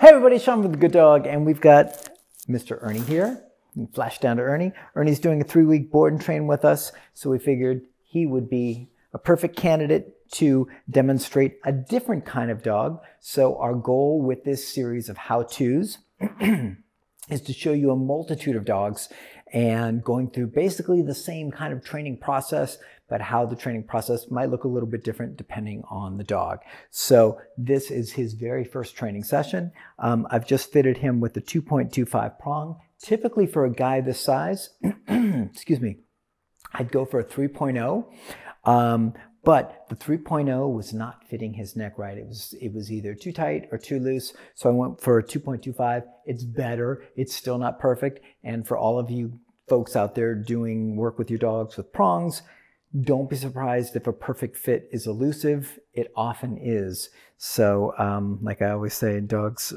Hey everybody, Sean with The Good Dog, and we've got Mr. Ernie here. Flash down to Ernie. Ernie's doing a 3-week board and train with us, so we figured he would be a perfect candidate to demonstrate a different kind of dog. So our goal with this series of how-tos is to show you a multitude of dogs and going through basically the same kind of training process, but how the training process might look a little bit different depending on the dog. So this is his very first training session. I've just fitted him with the 2.25 prong. Typically for a guy this size, excuse me, I'd go for a 3.0. But the 3.0 was not fitting his neck right. It was either too tight or too loose. So I went for a 2.25. It's better. It's still not perfect. And for all of you folks out there doing work with your dogs with prongs, don't be surprised if a perfect fit is elusive. It often is. So like I always say, dogs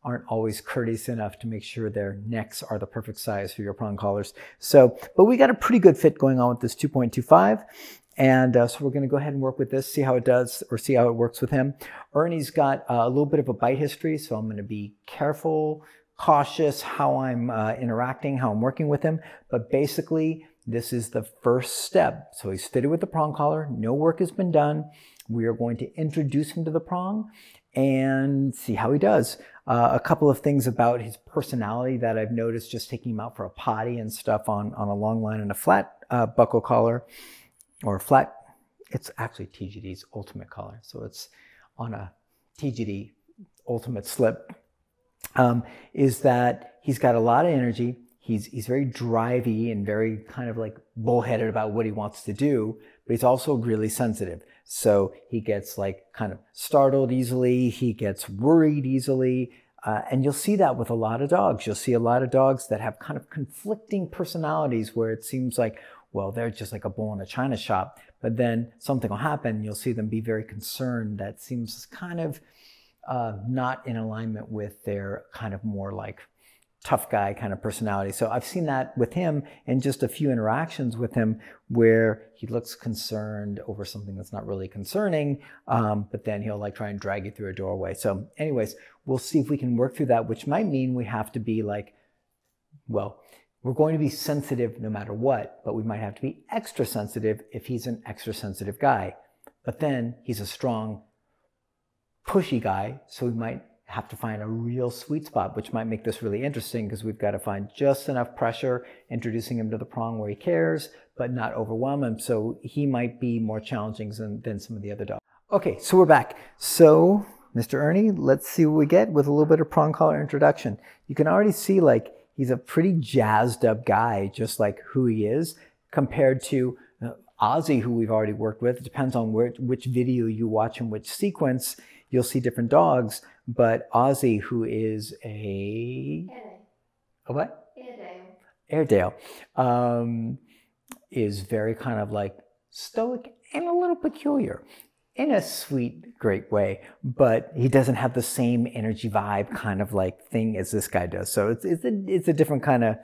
aren't always courteous enough to make sure their necks are the perfect size for your prong collars. So, but we got a pretty good fit going on with this 2.25. And so we're going to go ahead and work with this, see how it does, or see how it works with him. Ernie's got a little bit of a bite history, so I'm going to be careful, cautious how I'm interacting, how I'm working with him. But basically, this is the first step. So he's fitted with the prong collar. No work has been done. We are going to introduce him to the prong and see how he does. A couple of things about his personality that I've noticed just taking him out for a potty and stuff on a long line and a flat buckle collar. Or flat, it's actually TGD's ultimate collar. So it's on a TGD ultimate slip, is that he's got a lot of energy. He's very drivey and very kind of like bullheaded about what he wants to do, but he's also really sensitive. So he gets like kind of startled easily. He gets worried easily. And you'll see that with a lot of dogs. You'll see a lot of dogs that have kind of conflicting personalities where it seems like, well, they're just like a bull in a china shop, but then something will happen. You'll see them be very concerned. That seems kind of not in alignment with their kind of more like tough guy kind of personality. So I've seen that with him in just a few interactions with him where he looks concerned over something that's not really concerning, but then he'll like try and drag you through a doorway. So anyways, we'll see if we can work through that, which might mean we have to be like, well, we're going to be sensitive no matter what, but we might have to be extra sensitive if he's an extra sensitive guy. But then he's a strong, pushy guy, so we might have to find a real sweet spot, which might make this really interesting because we've got to find just enough pressure, introducing him to the prong where he cares, but not overwhelm him. So he might be more challenging than some of the other dogs. Okay, so we're back. So Mr. Ernie, let's see what we get with a little bit of prong collar introduction. You can already see like he's a pretty jazzed up guy, just like who he is, compared to Ozzy, who we've already worked with. It depends on which video you watch and which sequence. You'll see different dogs, but Ozzy, who is a what? Airedale, is very kind of like stoic and a little peculiar in a sweet, great way, but he doesn't have the same energy vibe kind of like thing as this guy does. So it's a different kind of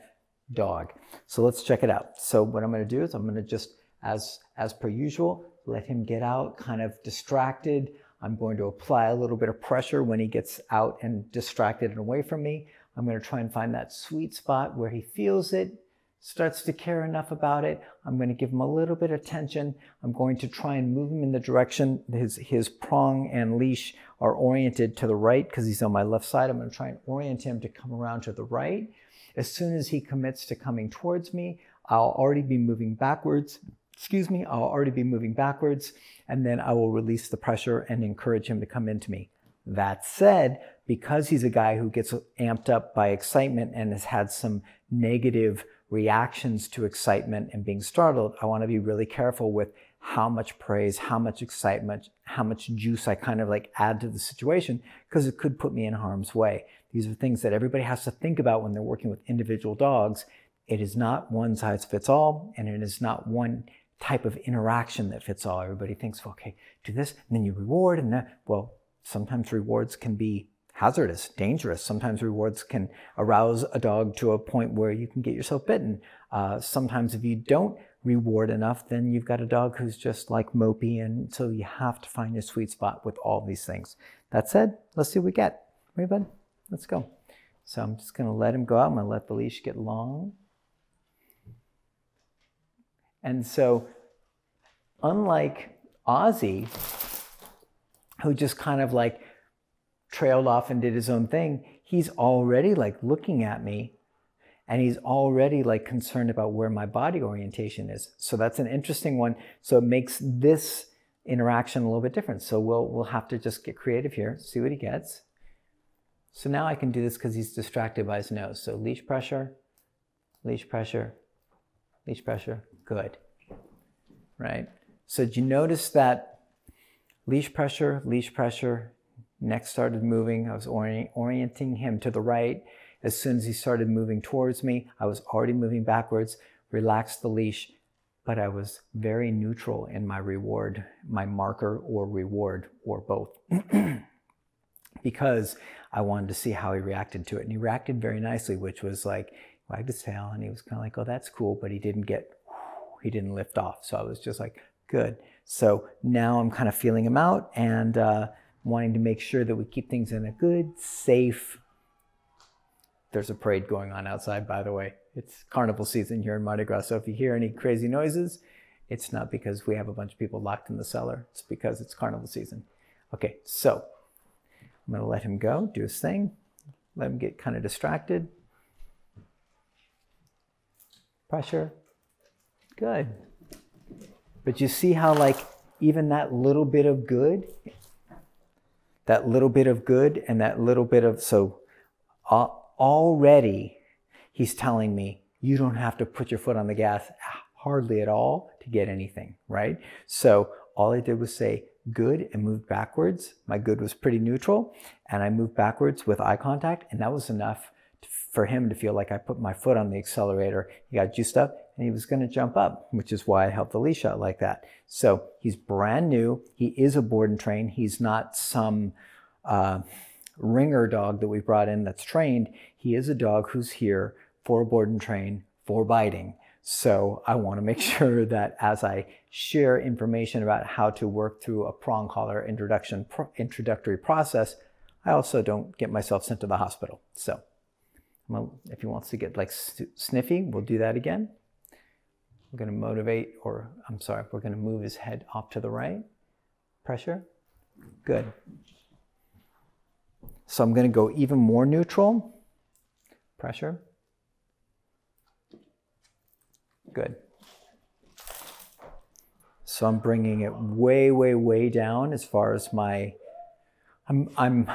dog. So let's check it out. So what I'm going to do is I'm going to just, as per usual, let him get out kind of distracted. I'm going to apply a little bit of pressure when he gets out and distracted and away from me. I'm going to try and find that sweet spot where he feels it, starts to care enough about it. I'm going to give him a little bit of tension. I'm going to try and move him in the direction his prong and leash are oriented to the right because he's on my left side. I'm going to try and orient him to come around to the right. As soon as he commits to coming towards me, I'll already be moving backwards. Excuse me, I'll already be moving backwards, and then I will release the pressure and encourage him to come into me. That said, because he's a guy who gets amped up by excitement and has had some negative reactions to excitement and being startled, I want to be really careful with how much praise, how much excitement, how much juice I kind of like add to the situation, because it could put me in harm's way. These are things that everybody has to think about when they're working with individual dogs. It is not one size fits all, and it is not one type of interaction that fits all. Everybody thinks, well, okay, do this, and then you reward, and that. Well, sometimes rewards can be hazardous, dangerous. Sometimes rewards can arouse a dog to a point where you can get yourself bitten. Sometimes if you don't reward enough, then you've got a dog who's just like mopey, and so you have to find your sweet spot with all these things. That said, let's see what we get. Ready, bud? let's go. So I'm just going to let him go out. I'm going to let the leash get long. And so unlike Ozzy, who just kind of like trailed off and did his own thing, he's already like looking at me, and he's already like concerned about where my body orientation is. So that's an interesting one. So it makes this interaction a little bit different. So we'll have to just get creative here, see what he gets. So now I can do this because he's distracted by his nose. So leash pressure, leash pressure, leash pressure, good, right? So did you notice that leash pressure, neck started moving. I was orienting him to the right. As soon as he started moving towards me, I was already moving backwards, relaxed the leash, but I was very neutral in my reward, my marker or reward, or both. Because I wanted to see how he reacted to it. And he reacted very nicely, which was like, wagged his tail, and he was kind of like, oh, that's cool, but he didn't lift off. So I was just like, good. So now I'm kind of feeling him out and wanting to make sure that we keep things in a good, safe. There's a parade going on outside, by the way. It's carnival season here in Mardi Gras. So if you hear any crazy noises, it's not because we have a bunch of people locked in the cellar. It's because it's carnival season. Okay, so I'm going to let him go, do his thing, let him get kind of distracted. Pressure, good. But you see how like even that little bit of good and that little bit of, so already he's telling me you don't have to put your foot on the gas hardly at all to get anything, right? So all I did was say good and moved backwards. My good was pretty neutral, and I moved backwards with eye contact, and that was enough for him to feel like I put my foot on the accelerator. He got juiced up and he was going to jump up, which is why I held the leash out like that. So he's brand new. He is a board and train. He's not some ringer dog that we brought in that's trained. He is a dog who's here for a board and train, for biting. So I want to make sure that as I share information about how to work through a prong collar introductory process, I also don't get myself sent to the hospital. So if he wants to get like sniffy, we'll do that again. We're going to motivate, or I'm sorry, we're going to move his head off to the right. Pressure. Good. So I'm going to go even more neutral. Pressure. Good. So I'm bringing it way, way, way down as far as my, I'm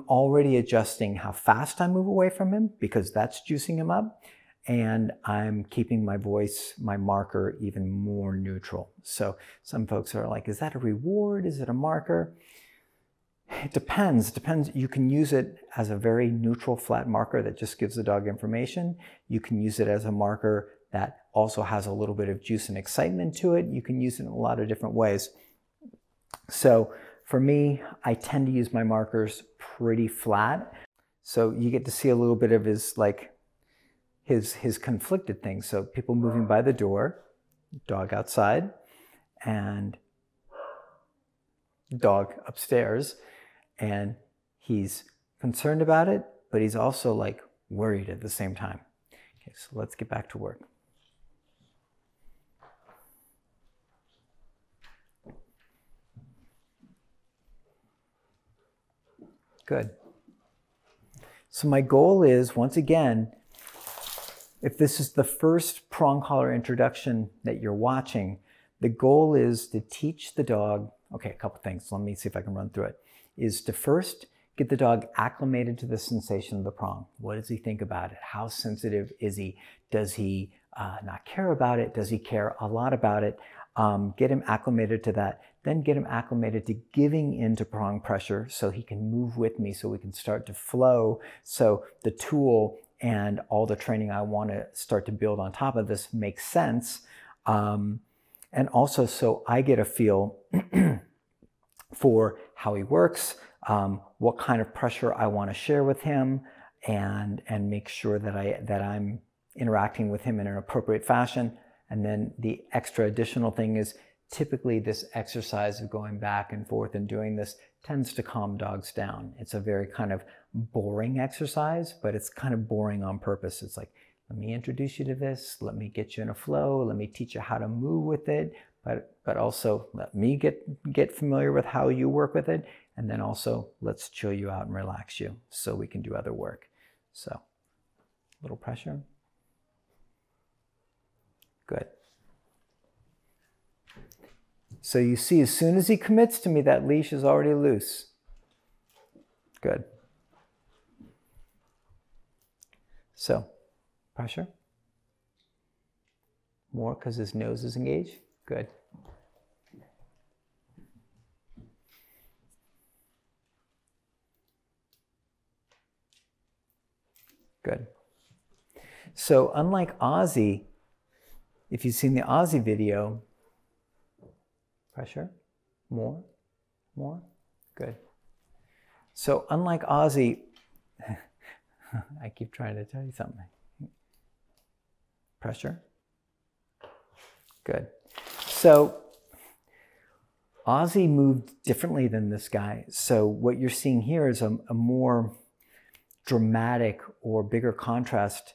already adjusting how fast I move away from him because that's juicing him up. And I'm keeping my voice, my marker, even more neutral. So some folks are like, is that a reward? Is it a marker? It depends. It depends. You can use it as a very neutral, flat marker that just gives the dog information. You can use it as a marker that also has a little bit of juice and excitement to it. You can use it in a lot of different ways. So for me, I tend to use my markers pretty flat. So you get to see a little bit of his his conflicted things. So people moving by the door, dog outside, and dog upstairs. And he's concerned about it, but he's also like worried at the same time. Okay, so let's get back to work. Good. So my goal is, once again, if this is the first prong collar introduction that you're watching, the goal is to teach the dog, okay, a couple things. Let me see if I can run through it, is to first get the dog acclimated to the sensation of the prong. What does he think about it? How sensitive is he? Does he not care about it? Does he care a lot about it? Get him acclimated to that. Then get him acclimated to giving into prong pressure so he can move with me, so we can start to flow. So the tool and all the training I want to start to build on top of this makes sense. And also so I get a feel for how he works, what kind of pressure I want to share with him, and make sure that I'm interacting with him in an appropriate fashion. And then the extra additional thing is typically this exercise of going back and forth and doing this tends to calm dogs down. It's a very kind of boring exercise, but it's kind of boring on purpose. It's like, let me introduce you to this, let me get you in a flow, let me teach you how to move with it, but also let me get familiar with how you work with it, and then also let's chill you out and relax you so we can do other work. So, a little pressure. Good. So you see, as soon as he commits to me, that leash is already loose. Good. So, pressure. More because his nose is engaged. Good. Good. So unlike Ozzy, if you've seen the Ozzy video, pressure, more, good. So unlike Ozzy, I keep trying to tell you something. Pressure, good. So Ozzy moved differently than this guy. So what you're seeing here is a more dramatic or bigger contrast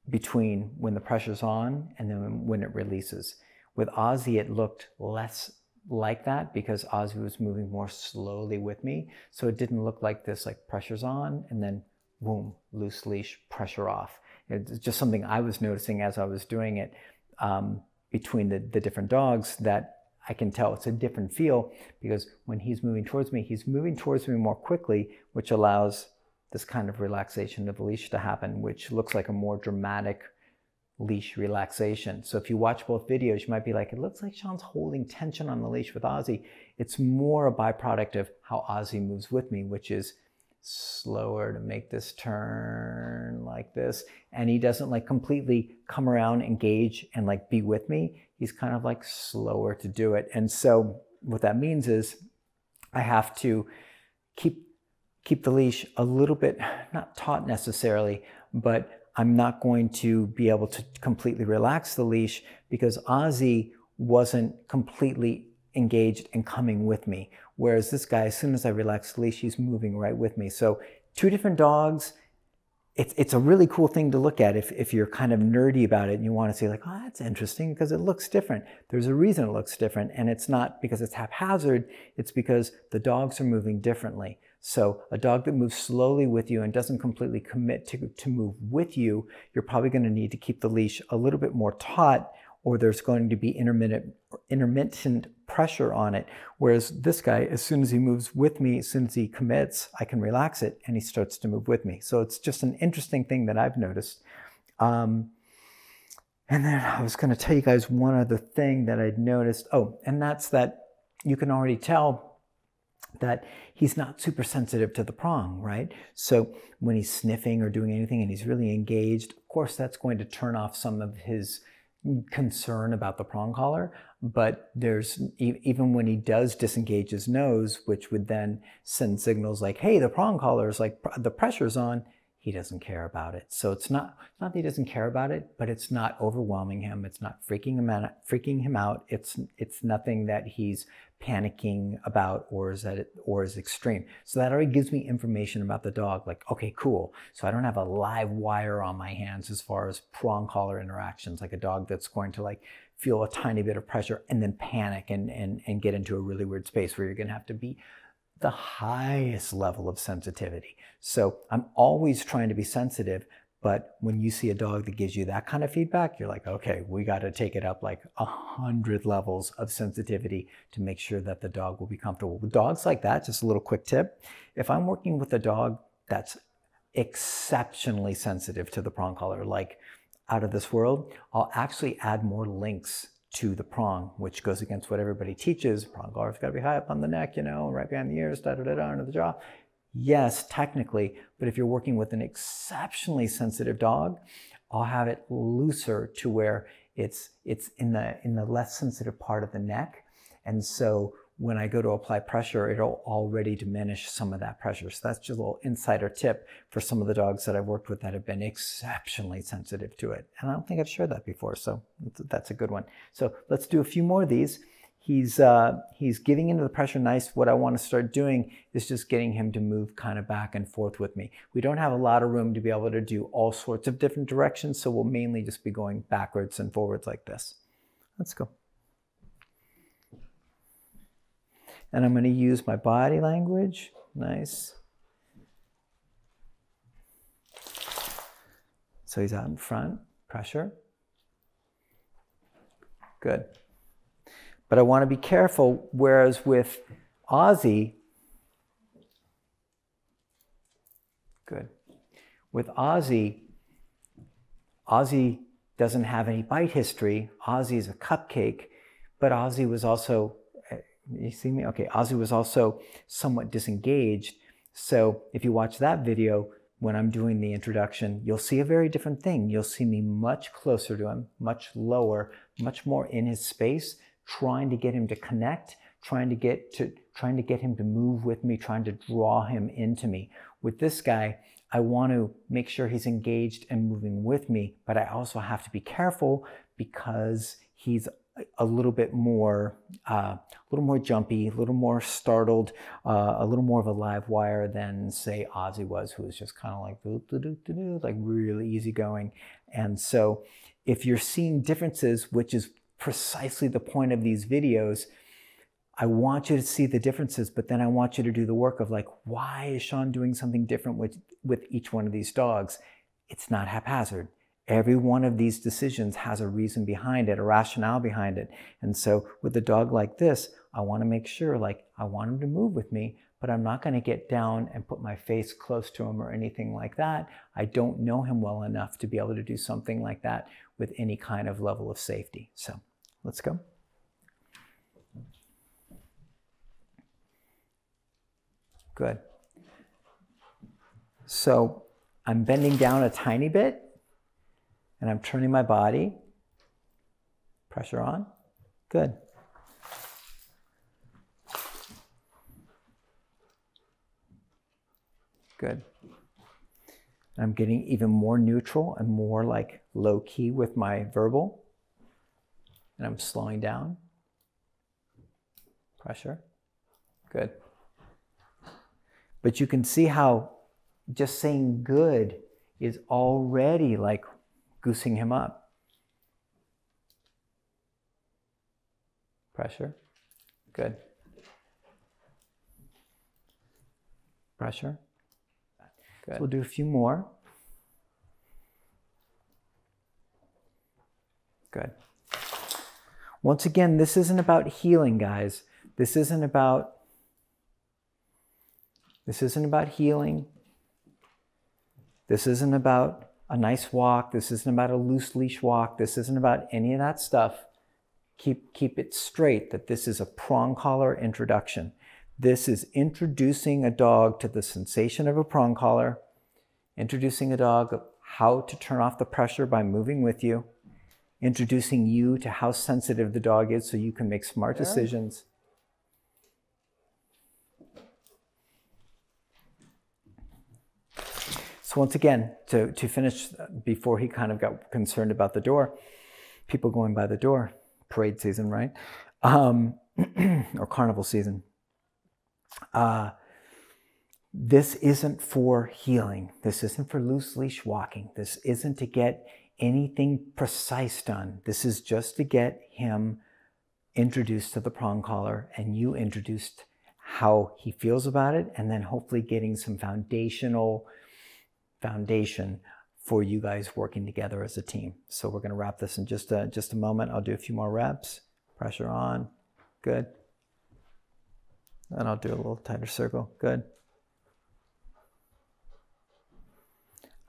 between when the pressure's on and then when it releases. With Ozzy, it looked less like that because Ozzy was moving more slowly with me. So it didn't look like this, like pressure's on and then boom, loose leash, pressure off. It's just something I was noticing as I was doing it between the different dogs, that I can tell it's a different feel because when he's moving towards me more quickly, which allows this kind of relaxation of the leash to happen, which looks like a more dramatic leash relaxation. So if you watch both videos, you might be like, it looks like Sean's holding tension on the leash with Ozzy. It's more a byproduct of how Ozzy moves with me, which is slower to make this turn like this. And he doesn't like completely come around, engage, and like be with me. He's kind of like slower to do it. And so what that means is I have to keep the leash a little bit, not taut necessarily, but I'm not going to be able to completely relax the leash because Ozzy wasn't completely engaged and coming with me. Whereas this guy, as soon as I relax the leash, he's moving right with me. So two different dogs. It's a really cool thing to look at if you're kind of nerdy about it and you want to say like, oh, that's interesting because it looks different. There's a reason it looks different, and it's not because it's haphazard, it's because the dogs are moving differently. So a dog that moves slowly with you and doesn't completely commit to move with you, you're probably going to need to keep the leash a little bit more taut, or there's going to be intermittent pressure on it. Whereas this guy, as soon as he moves with me, as soon as he commits, I can relax it and he starts to move with me. So it's just an interesting thing that I've noticed. And then I was going to tell you guys one other thing that I'd noticed. Oh, and that's that you can already tell that he's not super sensitive to the prong, right? So when he's sniffing or doing anything and he's really engaged, of course, that's going to turn off some of his concern about the prong collar. But there's, even when he does disengage his nose, which would then send signals like, hey, the prong collar is like, the pressure's on, he doesn't care about it. So it's not that he doesn't care about it, but it's not overwhelming him. It's not freaking him out. It's nothing that he's panicking about or is extreme. So that already gives me information about the dog. Like, okay, cool. So I don't have a live wire on my hands as far as prong collar interactions, like a dog that's going to like feel a tiny bit of pressure and then panic and get into a really weird space where you're going to have to be the highest level of sensitivity. So I'm always trying to be sensitive, but when you see a dog that gives you that kind of feedback, you're like, okay, we got to take it up like 100 levels of sensitivity to make sure that the dog will be comfortable. With dogs like that, just a little quick tip, if I'm working with a dog that's exceptionally sensitive to the prong collar, like out of this world, I'll actually add more links to the prong, which goes against what everybody teaches. Prong collar's got to be high up on the neck, you know, right behind the ears, under the jaw. Yes, technically, but if you're working with an exceptionally sensitive dog, I'll have it looser to where it's in the less sensitive part of the neck. And so when I go to apply pressure, it'll already diminish some of that pressure. So that's just a little insider tip for some of the dogs that I've worked with that have been exceptionally sensitive to it. And I don't think I've shared that before, so that's a good one. So let's do a few more of these. he's giving into the pressure nice. What I want to start doing is just getting him to move kind of back and forth with me. We don't have a lot of room to be able to do all sorts of different directions, so we'll mainly just be going backwards and forwards like this. Let's go. And I'm going to use my body language. Nice. So he's out in front, pressure. Good. But I want to be careful, whereas with Ozzy, good. With Ozzy doesn't have any bite history. Ozzy's a cupcake, but Ozzy was also, you see me? Okay, Ozzy was also somewhat disengaged. So if you watch that video, when I'm doing the introduction, you'll see a very different thing. You'll see me much closer to him, much lower, much more in his space, trying to get him to connect, trying to get him to move with me, trying to draw him into me. With this guy, I want to make sure he's engaged and moving with me, but I also have to be careful because he's a little bit more jumpy, a little more startled, a little more of a live wire than, say, Ozzy was, who was just kind of like, like really easygoing. And so if you're seeing differences, which is precisely the point of these videos, I want you to see the differences, but then I want you to do the work of like, why is Sean doing something different with each one of these dogs? It's not haphazard. Every one of these decisions has a reason behind it, a rationale behind it. And so with a dog like this, I want to make sure, like, I want him to move with me, but I'm not going to get down and put my face close to him or anything like that. I don't know him well enough to be able to do something like that with any kind of level of safety. So let's go. Good. So I'm bending down a tiny bit. And I'm turning my body. Pressure on. Good. Good. I'm getting even more neutral and more like low key with my verbal. And I'm slowing down. Pressure. Good. But you can see how just saying good is already like goosing him up. Pressure. Good. Pressure. Good. So we'll do a few more. Good. Once again, this isn't about healing, guys. This isn't about healing. This isn't about a nice walk. This isn't about a loose leash walk. This isn't about any of that stuff. Keep it straight that this is a prong collar introduction. This is introducing a dog to the sensation of a prong collar, introducing a dog how to turn off the pressure by moving with you, introducing you to how sensitive the dog is so you can make smart decisions. So once again, to finish, before he kind of got concerned about the door, people going by the door, parade season, right? Or carnival season. This isn't for healing. This isn't for loose leash walking. This isn't to get anything precise done. This is just to get him introduced to the prong collar and you introduced how he feels about it, and then hopefully getting some foundation for you guys working together as a team. So we're going to wrap this in just a moment. I'll do a few more reps. Pressure on. Good. And I'll do a little tighter circle. Good.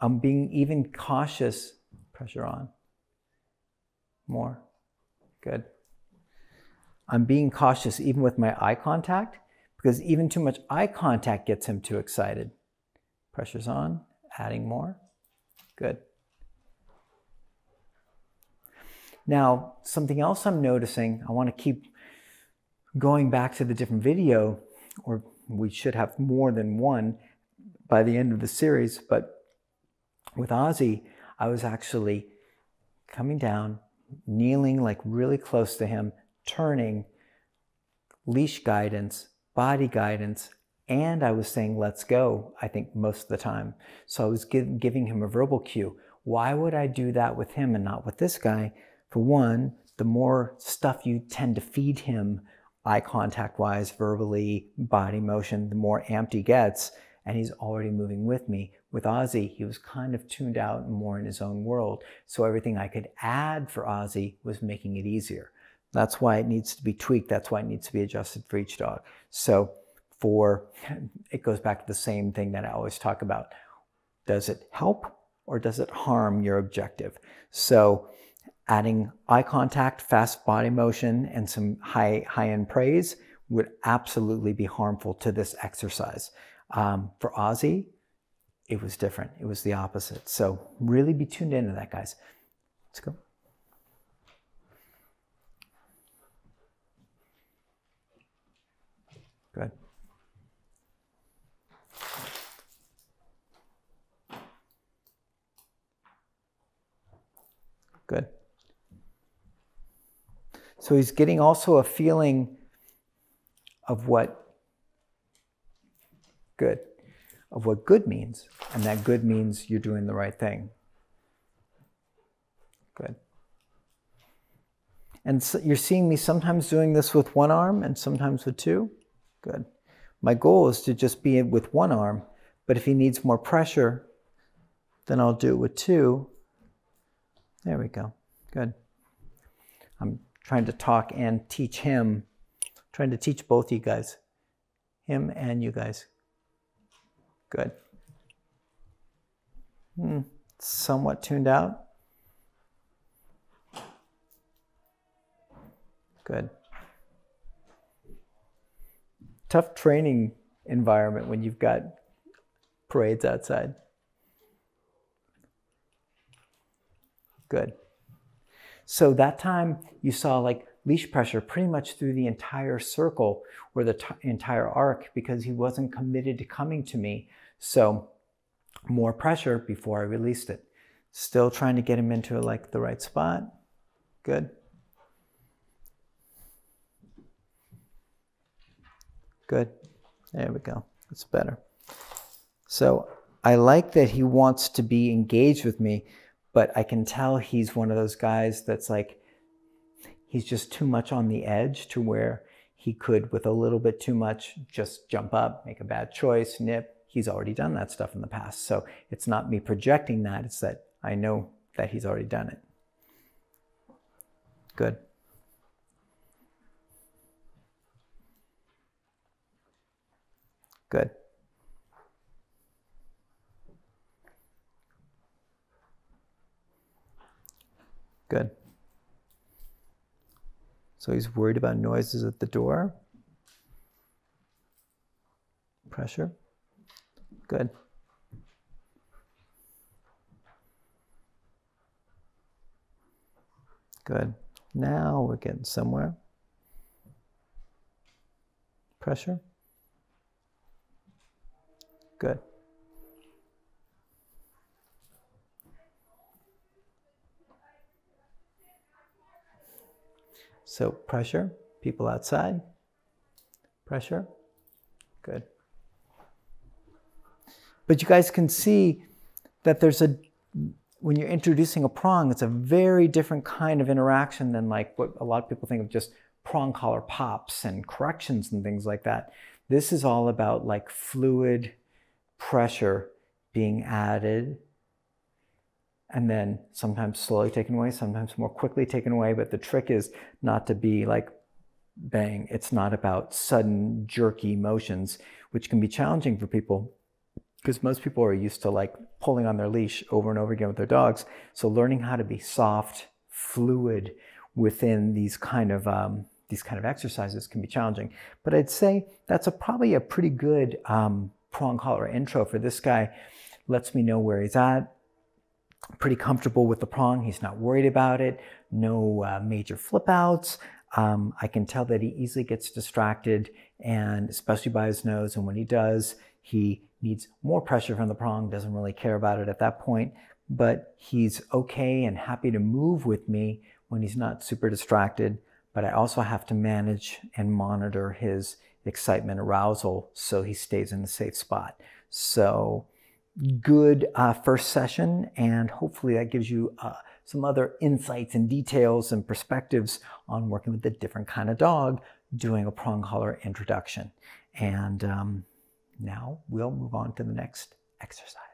I'm being even cautious. Pressure on. More. Good. I'm being cautious even with my eye contact, because even too much eye contact gets him too excited. Pressure's on. Adding more. Good. Now, something else I'm noticing, I want to keep going back to the different video, or we should have more than one by the end of the series, but with Ozzy, I was actually coming down, kneeling like really close to him, turning, leash guidance, body guidance, and I was saying, let's go, I think most of the time. So I was giving him a verbal cue. Why would I do that with him and not with this guy? For one, the more stuff you tend to feed him, eye contact wise, verbally, body motion, the more amped he gets, and he's already moving with me. With Ozzy, he was kind of tuned out and more in his own world. So everything I could add for Ozzy was making it easier. That's why it needs to be tweaked. That's why it needs to be adjusted for each dog. So it goes back to the same thing that I always talk about. Does it help or does it harm your objective? So adding eye contact, fast body motion, and some high-end praise would absolutely be harmful to this exercise. For Ozzy, it was different. It was the opposite. So really be tuned into that, guys. Let's go. Good. Good. So he's getting also a feeling of what good means. And that good means you're doing the right thing. Good. And so you're seeing me sometimes doing this with one arm and sometimes with two. Good. My goal is to just be with one arm, but if he needs more pressure, then I'll do it with two. There we go. Good. I'm trying to talk and teach him, trying to teach both you guys, him and you guys. Good. Somewhat tuned out. Good. Tough training environment when you've got parades outside. Good. So that time you saw like leash pressure pretty much through the entire circle or the entire arc because he wasn't committed to coming to me. So more pressure before I released it. Still trying to get him into like the right spot. Good. Good. There we go. That's better. So I like that he wants to be engaged with me, but I can tell he's one of those guys that's like, he's just too much on the edge to where he could, with a little bit too much, just jump up, make a bad choice, nip. He's already done that stuff in the past. So it's not me projecting that, it's that I know that he's already done it. Good. Good. Good. So he's worried about noises at the door. Pressure. Good. Good. Now we're getting somewhere. Pressure. Good. So pressure, people outside. Pressure. Good. But you guys can see that there's when you're introducing a prong, it's a very different kind of interaction than like what a lot of people think of just prong collar pops and corrections and things like that. This is all about like fluid pressure being added and then sometimes slowly taken away, sometimes more quickly taken away. But the trick is not to be like bang. It's not about sudden jerky motions, which can be challenging for people because most people are used to like pulling on their leash over and over again with their dogs. So learning how to be soft, fluid within these kind of exercises can be challenging. But I'd say that's probably a pretty good prong collar intro for this guy. Lets me know where he's at. Pretty comfortable with the prong. He's not worried about it. No major flip outs. I can tell that he easily gets distracted, and especially by his nose. And when he does, he needs more pressure from the prong. Doesn't really care about it at that point, but he's okay and happy to move with me when he's not super distracted. but I also have to manage and monitor his excitement, arousal, so he stays in a safe spot. So good first session, and hopefully that gives you some other insights and details and perspectives on working with a different kind of dog doing a prong collar introduction. And now we'll move on to the next exercise.